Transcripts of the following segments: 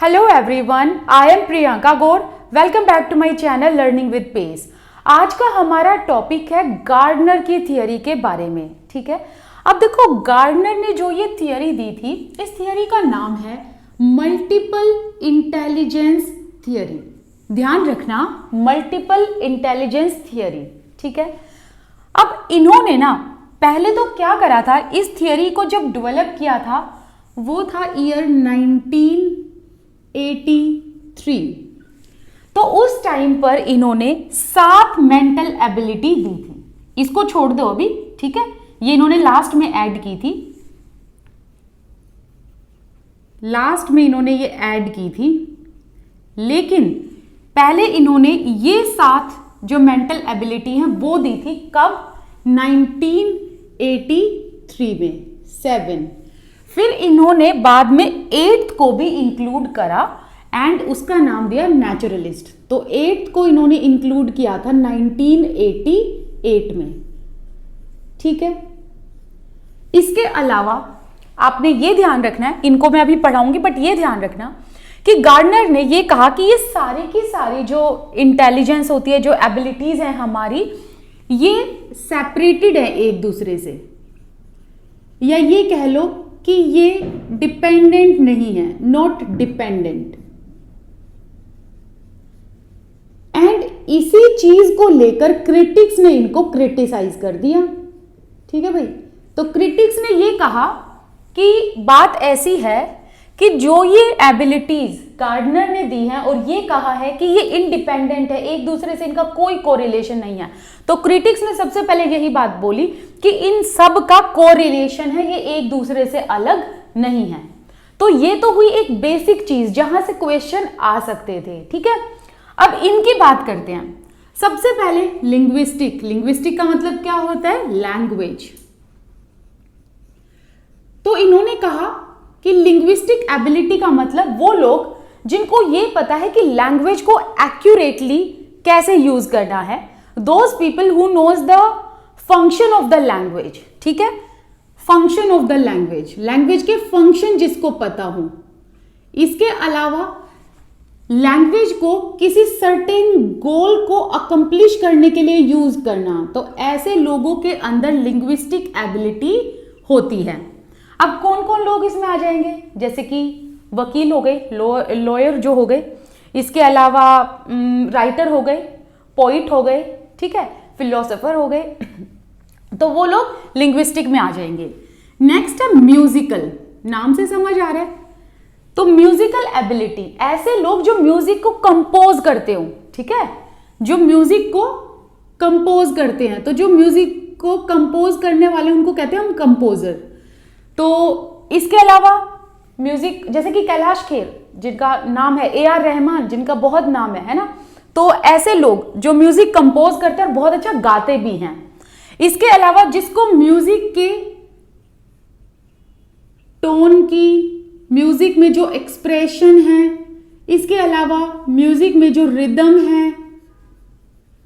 Hello everyone, I am Priyanka Gaur. Welcome back to my channel learning with pace. आज का हमारा topic है gardener की थियरी के बारे में। ठीक है, अब देखो गार्डनर ने जो ये थियरी दी थी, इस थियरी का नाम है मल्टीपल इंटेलिजेंस थियरी। ध्यान रखना, मल्टीपल इंटेलिजेंस थियरी। ठीक है, अब इन्होंने ना पहले तो क्या करा था, इस थियरी को जब डेवलप किया था वो था ईयर 1983। तो उस टाइम पर इन्होंने 7 मेंटल एबिलिटी दी थी। इसको छोड़ दो अभी, ठीक है, ये इन्होंने लास्ट में ऐड की थी, लास्ट में इन्होंने ये ऐड की थी। लेकिन पहले इन्होंने ये 7 जो मेंटल एबिलिटी हैं वो दी थी कब? 1983 में 7। फिर इन्होंने बाद में 8th को भी इंक्लूड करा एंड उसका नाम दिया नेचुरलिस्ट। तो 8th को इन्होंने इंक्लूड किया था 1988 में। ठीक है, इसके अलावा आपने ये ध्यान रखना है, इनको मैं अभी पढ़ाऊंगी बट ये ध्यान रखना कि गार्डनर ने ये कहा कि ये सारी की सारी जो इंटेलिजेंस होती है, जो एबिलिटीज हैं हमारी, ये सेपरेटेड है एक दूसरे से, या ये कह लो कि ये डिपेंडेंट नहीं है, नॉट डिपेंडेंट। एंड इसी चीज को लेकर क्रिटिक्स ने इनको क्रिटिसाइज कर दिया। ठीक है भाई, तो क्रिटिक्स ने ये कहा कि बात ऐसी है कि जो ये एबिलिटीज गार्डनर ने दी हैं और ये कहा है कि ये इंडिपेंडेंट है, एक दूसरे से इनका कोई कोरिलेशन नहीं है। तो क्रिटिक्स ने सबसे पहले यही बात बोली कि इन सब का कोरिलेशन है, ये एक दूसरे से अलग नहीं है। तो ये तो हुई एक बेसिक चीज जहां से क्वेश्चन आ सकते थे। ठीक है, अब इनकी बात करते हैं। सबसे पहले लिंग्विस्टिक। लिंग्विस्टिक का मतलब क्या होता है? लैंग्वेज। तो इन्होंने कहा कि लिंग्विस्टिक एबिलिटी का मतलब वो लोग जिनको ये पता है कि लैंग्वेज को एक्यूरेटली कैसे यूज करना है, those people who knows the function of the language. ठीक है, function of the language, language के फंक्शन जिसको पता हो। इसके अलावा लैंग्वेज को किसी सर्टेन गोल को अकम्प्लिश करने के लिए यूज करना, तो ऐसे लोगों के अंदर लिंग्विस्टिक एबिलिटी होती है। अब कौन कौन लोग इसमें आ जाएंगे? जैसे कि वकील हो गए, लॉयर जो हो गए, इसके अलावा राइटर हो गए, पोइट हो गए, ठीक है, फिलोसोफर हो गए, तो वो लोग लिंग्विस्टिक में आ जाएंगे। नेक्स्ट है म्यूजिकल। नाम से समझ आ रहा है, तो म्यूजिकल एबिलिटी, ऐसे लोग जो म्यूजिक को कंपोज करते हो। ठीक है, जो म्यूजिक को कंपोज करते हैं, तो जो म्यूजिक को कंपोज करने वाले उनको कहते हैं हम कंपोजर। तो इसके अलावा म्यूजिक, जैसे कि कैलाश खेर जिनका नाम है, AR रहमान जिनका बहुत नाम है ना, तो ऐसे लोग जो म्यूजिक कंपोज करते हैं और बहुत अच्छा गाते भी हैं। इसके अलावा जिसको म्यूजिक के टोन की, म्यूजिक में जो एक्सप्रेशन है, इसके अलावा म्यूजिक में जो रिदम है,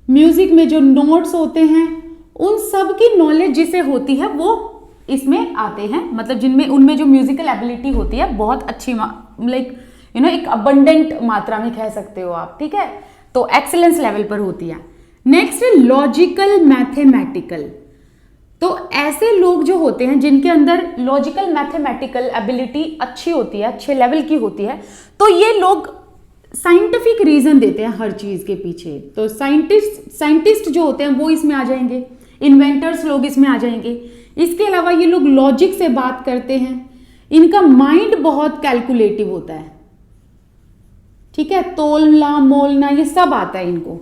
म्यूजिक में जो नोट्स होते हैं, उन सब की नॉलेज जिसे होती है वो इसमें आते हैं। मतलब जिनमें उनमें जो म्यूजिकल एबिलिटी होती है बहुत अच्छी, लाइक एक अबंडेंट मात्रा में कह सकते हो आप। ठीक है, तो एक्सीलेंस लेवल पर होती है। नेक्स्ट है लॉजिकल मैथमेटिकल। तो ऐसे लोग जो होते हैं जिनके अंदर लॉजिकल मैथमेटिकल एबिलिटी अच्छी होती है, अच्छे लेवल की होती है, तो ये लोग साइंटिफिक रीजन देते हैं हर चीज के पीछे। तो साइंटिस्ट जो होते हैं वो इसमें आ जाएंगे, इन्वेंटर्स लोग इसमें आ जाएंगे। इसके अलावा ये लोग लॉजिक से बात करते हैं, इनका माइंड बहुत कैलकुलेटिव होता है। ठीक है, तोलना मोलना ये सब आता है इनको।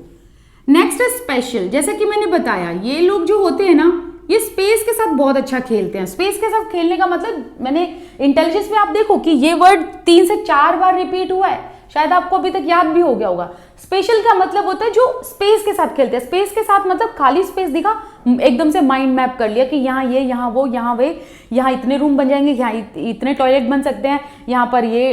नेक्स्ट है स्पेशल। जैसा कि मैंने बताया, ये लोग जो होते हैं ना, ये स्पेस के साथ बहुत अच्छा खेलते हैं। स्पेस के साथ खेलने का मतलब, मैंने इंटेलिजेंस में आप देखो कि ये वर्ड 3 से 4 बार रिपीट हुआ है, शायद आपको अभी तक याद भी हो गया होगा। स्पेशल का मतलब होता है जो स्पेस के साथ खेलते हैं। स्पेस के साथ मतलब खाली स्पेस दिखा, एकदम से माइंड मैप कर लिया कि यहाँ ये, यहाँ वो, यहाँ वे, यहाँ इतने रूम बन जाएंगे, यहाँ इतने टॉयलेट बन सकते हैं, यहाँ पर ये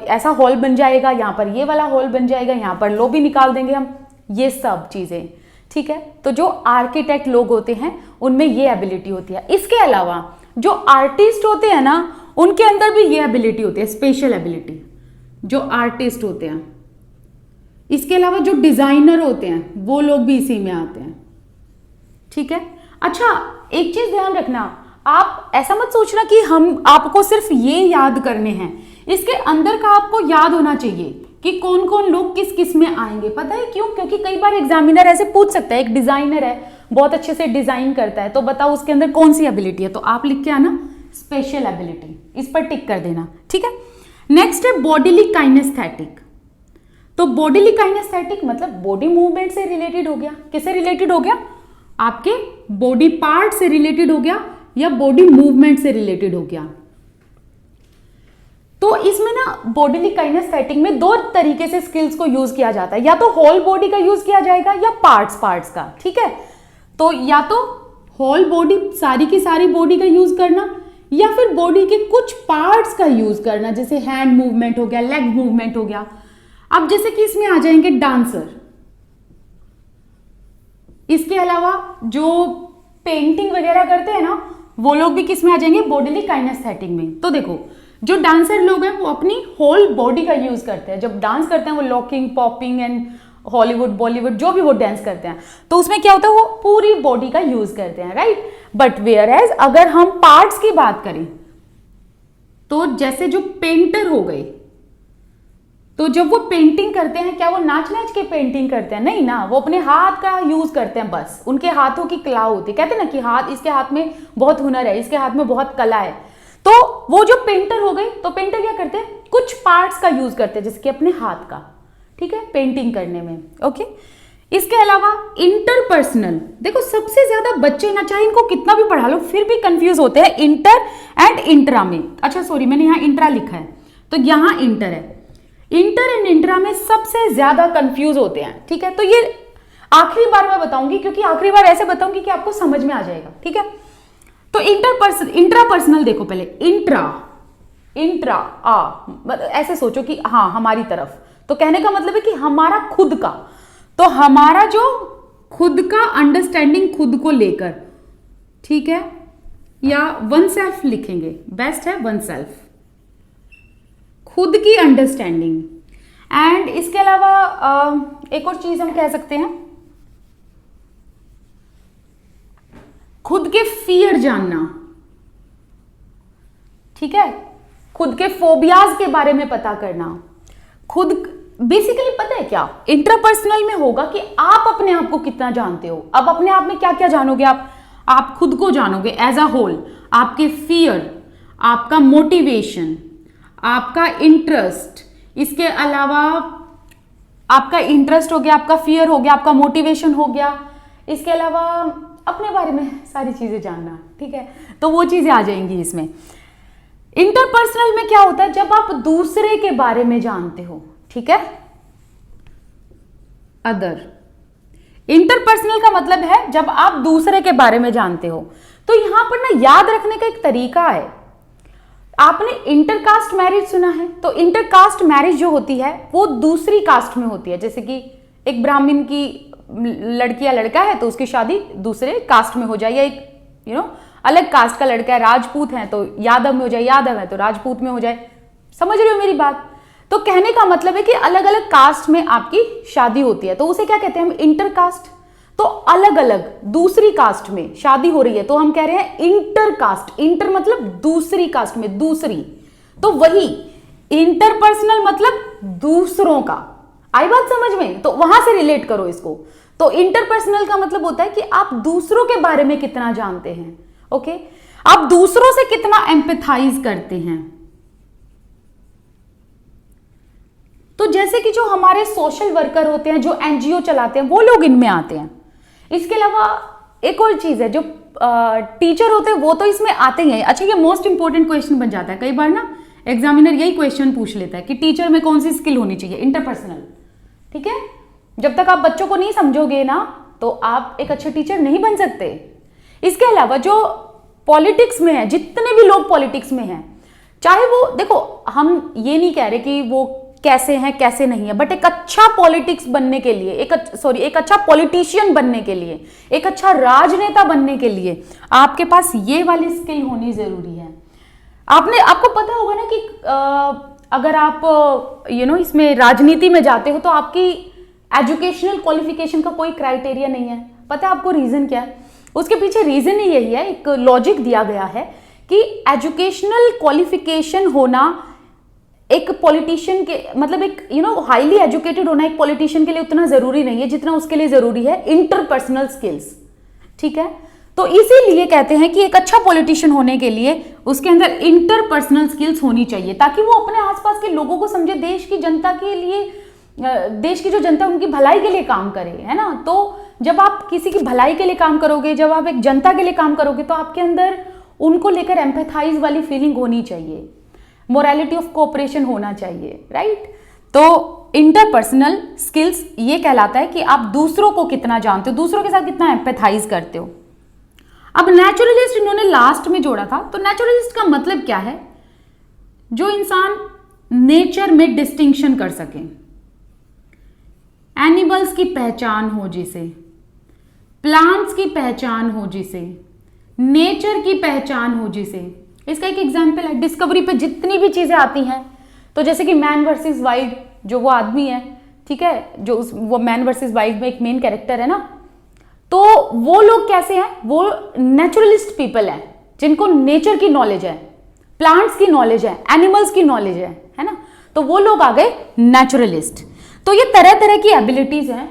ऐसा हॉल बन जाएगा, यहाँ पर ये वाला हॉल बन जाएगा, यहाँ पर लॉबी निकाल देंगे हम, ये सब चीजें। ठीक है, तो जो आर्किटेक्ट लोग होते हैं उनमें ये एबिलिटी होती है। इसके अलावा जो आर्टिस्ट होते हैं ना, उनके अंदर भी ये एबिलिटी होती है, स्पेशल एबिलिटी। जो आर्टिस्ट होते हैं, इसके अलावा जो डिजाइनर होते हैं वो लोग भी इसी में आते हैं, ठीक है। अच्छा, एक चीज ध्यान रखना, आप ऐसा मत सोचना कि हम आपको सिर्फ ये याद करने हैं, इसके अंदर का आपको याद होना चाहिए कि कौन कौन लोग किस किस में आएंगे। पता है क्यों? क्योंकि कई बार एग्जामिनर ऐसे पूछ सकता है, एक डिजाइनर है, बहुत अच्छे से डिजाइन करता है, तो बताओ उसके अंदर कौन सी एबिलिटी है, तो आप लिख के आना स्पेशल एबिलिटी, इस पर टिक कर देना, ठीक है। नेक्स्ट है बॉडीली काइनेस्थेटिक। तो बॉडीली काइनेस्थेटिक मतलब बॉडी मूवमेंट से रिलेटेड हो गया। किससे रिलेटेड हो गया? आपके बॉडी पार्ट से रिलेटेड हो गया या बॉडी मूवमेंट से रिलेटेड हो गया। तो इसमें ना बॉडीली काइनेस्थेटिक में दो तरीके से स्किल्स को यूज किया जाता है, या तो होल बॉडी का यूज किया जाएगा या पार्ट्स का, ठीक है। तो या तो होल बॉडी, सारी की सारी बॉडी का यूज करना, या फिर बॉडी के कुछ पार्ट्स का यूज करना, जैसे हैंड मूवमेंट हो गया, लेग मूवमेंट हो गया। अब जैसे कि इसमें आ जाएंगे डांसर, इसके अलावा जो पेंटिंग वगैरह करते हैं ना, वो लोग भी किस में आ जाएंगे? बॉडीली काइनेस्थेटिक में। तो देखो, जो डांसर लोग हैं वो अपनी होल बॉडी का यूज करते हैं। जब डांस करते हैं वो locking, popping and Hollywood, Bollywood जो भी वो डांस करते हैं, तो उसमें क्या होता है, वो पूरी बॉडी का यूज करते हैं, राइट। बट वेयर एज अगर हम पार्ट्स की बात करें, तो जैसे जो पेंटर हो गए, तो जब वो पेंटिंग करते हैं, क्या वो नाच नाच के पेंटिंग करते हैं? नहीं ना, वो अपने हाथ का यूज करते हैं, बस उनके हाथों की कला होती है। कहते हैं ना कि हाथ, इसके हाथ में बहुत हुनर है, इसके हाथ में बहुत कला है। तो वो जो पेंटर हो गई, तो पेंटर क्या करते हैं? कुछ पार्ट्स का यूज करते हैं, जैसे कि अपने हाथ का, ठीक है, पेंटिंग करने में, ओके। इसके अलावा इंटरपर्सनल, देखो सबसे ज्यादा बच्चे ना, चाहे इनको कितना भी पढ़ा लो, फिर भी कंफ्यूज होते हैं इंटर एंड इंट्रा में। अच्छा सॉरी, मैंने यहाँ इंट्रा लिखा है, तो यहाँ इंटर है। इंटर एंड इंट्रा में सबसे ज्यादा कंफ्यूज होते हैं, ठीक है। तो ये आखिरी बार मैं बताऊंगी, क्योंकि आखिरी बार ऐसे बताऊंगी कि आपको समझ में आ जाएगा, ठीक है। तो इंट्रापर्सनल देखो पहले, इंट्रा ऐसे सोचो कि हाँ हमारी तरफ, तो कहने का मतलब है कि हमारा खुद का, तो हमारा जो खुद का अंडरस्टैंडिंग, खुद को लेकर, ठीक है, या वन सेल्फ लिखेंगे, बेस्ट है वन सेल्फ, खुद की अंडरस्टैंडिंग। एंड इसके अलावा एक और चीज हम कह सकते हैं, खुद के फियर जानना, ठीक है, खुद के फोबियाज के बारे में पता करना। खुद बेसिकली पता है क्या इंट्रापर्सनल में होगा कि आप अपने आप को कितना जानते हो। अब अपने आप में क्या क्या जानोगे आप खुद को जानोगे एज अ होल, आपके फियर, आपका मोटिवेशन, आपका इंटरेस्ट, इसके अलावा आपका इंटरेस्ट हो गया, आपका फियर हो गया, आपका मोटिवेशन हो गया, इसके अलावा अपने बारे में सारी चीजें जानना, ठीक है। तो वो चीजें आ जाएंगी इसमें। इंटरपर्सनल में क्या होता है, जब आप दूसरे के बारे में जानते हो, ठीक है। अदर, इंटरपर्सनल का मतलब है जब आप दूसरे के बारे में जानते हो। तो यहां पर ना याद रखने का एक तरीका है, आपने इंटरकास्ट मैरिज सुना है, तो इंटरकास्ट मैरिज जो होती है वो दूसरी कास्ट में होती है। जैसे कि एक ब्राह्मण की लड़की या लड़का है तो उसकी शादी दूसरे कास्ट में हो जाए, या एक अलग कास्ट का लड़का है, राजपूत है तो यादव में हो जाए, यादव है तो राजपूत में हो जाए। समझ रहे हो मेरी बात? तो कहने का मतलब है कि अलग अलग कास्ट में आपकी शादी होती है, तो उसे क्या कहते हैं हम? इंटरकास्ट। तो अलग अलग दूसरी कास्ट में शादी हो रही है तो हम कह रहे हैं इंटरकास्ट। इंटर मतलब दूसरी कास्ट में, दूसरी, तो वही इंटरपर्सनल मतलब दूसरों का। आई बात समझ में? तो वहां से रिलेट करो इसको। तो इंटरपर्सनल का मतलब होता है कि आप दूसरों के बारे में कितना जानते हैं, ओके, आप दूसरों से कितना एम्पैथाइज करते हैं। तो जैसे कि जो हमारे सोशल वर्कर होते हैं, जो एनजीओ चलाते हैं, वो लोग इनमें आते हैं। इसके अलावा एक और चीज है, जो टीचर होते हैं वो तो इसमें आते ही हैं। अच्छा, ये मोस्ट इंपॉर्टेंट क्वेश्चन बन जाता है कई बार ना, एग्जामिनर यही क्वेश्चन पूछ लेता है कि टीचर में कौन सी स्किल होनी चाहिए? इंटरपर्सनल, ठीक है। जब तक आप बच्चों को नहीं समझोगे ना तो आप एक अच्छे टीचर नहीं बन सकते। इसके अलावा जो पॉलिटिक्स में है, जितने भी लोग पॉलिटिक्स में हैं, चाहे वो, देखो हम ये नहीं कह रहे कि वो कैसे हैं कैसे नहीं है, बट एक अच्छा पॉलिटिक्स बनने के लिए, एक अच्छा पॉलिटिशियन बनने के लिए, एक अच्छा राजनेता बनने के लिए आपके पास ये वाली स्किल होनी जरूरी है। आपको पता होगा ना कि अगर आप इसमें राजनीति में जाते हो तो आपकी एजुकेशनल क्वालिफिकेशन का कोई क्राइटेरिया नहीं है। पता है आपको रीजन क्या है? उसके पीछे रीजन ही यही है, एक लॉजिक दिया गया है कि एजुकेशनल क्वालिफिकेशन होना एक पॉलिटिशियन के मतलब एक हाईली एजुकेटेड होना एक पॉलिटिशियन के लिए उतना जरूरी नहीं है जितना उसके लिए जरूरी है इंटरपर्सनल स्किल्स। ठीक है, तो इसीलिए कहते हैं कि एक अच्छा पॉलिटिशियन होने के लिए उसके अंदर इंटरपर्सनल स्किल्स होनी चाहिए, ताकि वो अपने आसपास के लोगों को समझे, देश की जनता के लिए, देश की जो जनता उनकी भलाई के लिए काम करे, है ना। तो जब आप किसी की भलाई के लिए काम करोगे, जब आप एक जनता के लिए काम करोगे, तो आपके अंदर उनको लेकर एम्पैथाइज वाली फीलिंग होनी चाहिए, मोरालिटी ऑफ कोऑपरेशन होना चाहिए, राइट। तो इंटरपर्सनल स्किल्स ये कहलाता है कि आप दूसरों को कितना जानते हो, दूसरों के साथ कितना एम्पैथाइज करते हो। अब नेचुरलिस्ट इन्होंने लास्ट में जोड़ा था, तो नेचुरलिस्ट का मतलब क्या है? जो इंसान नेचर में डिस्टिंक्शन कर सके, एनिमल्स की पहचान हो जिसे, प्लांट्स की पहचान हो जिसे, नेचर की पहचान हो जिसे। इसका एक एग्जाम्पल है, डिस्कवरी पे जितनी भी चीजें आती हैं, तो जैसे कि मैन वर्सेस वाइल्ड, जो वो आदमी है, ठीक है, जो वो मैन वर्सेस वाइल्ड में एक मेन कैरेक्टर है ना, तो वो लोग कैसे हैं? वो नेचुरलिस्ट पीपल हैं जिनको नेचर की नॉलेज है, प्लांट्स की नॉलेज है, एनिमल्स की नॉलेज है ना। तो वो लोग आ गए नेचुरलिस्ट। तो ये तरह तरह की एबिलिटीज हैं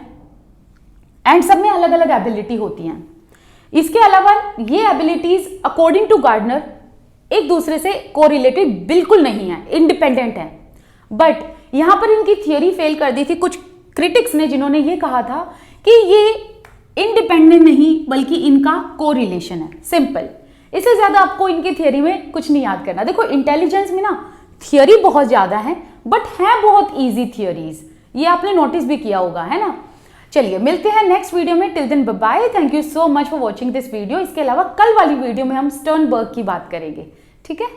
एंड सब में अलग अलग एबिलिटी होती हैं। इसके अलावा ये एबिलिटीज अकॉर्डिंग टू गार्डनर एक दूसरे से कोरिलेटेड बिल्कुल नहीं है, इंडिपेंडेंट है। बट यहां पर इनकी थियोरी फेल कर दी थी कुछ क्रिटिक्स ने, जिन्होंने ये कहा था कि ये इंडिपेंडेंट नहीं बल्कि इनका कोरिलेशन है। सिंपल, इससे ज्यादा आपको इनकी थियोरी में कुछ नहीं याद करना। देखो इंटेलिजेंस में ना थियोरी बहुत ज्यादा है, बट है बहुत इजी थियोरीज, ये आपने नोटिस भी किया होगा, है ना। चलिए मिलते हैं नेक्स्ट वीडियो में, till then bye bye, thank you so much for watching this video. इसके अलावा कल वाली वीडियो में हम स्टर्नबर्ग की बात करेंगे, ठीक है।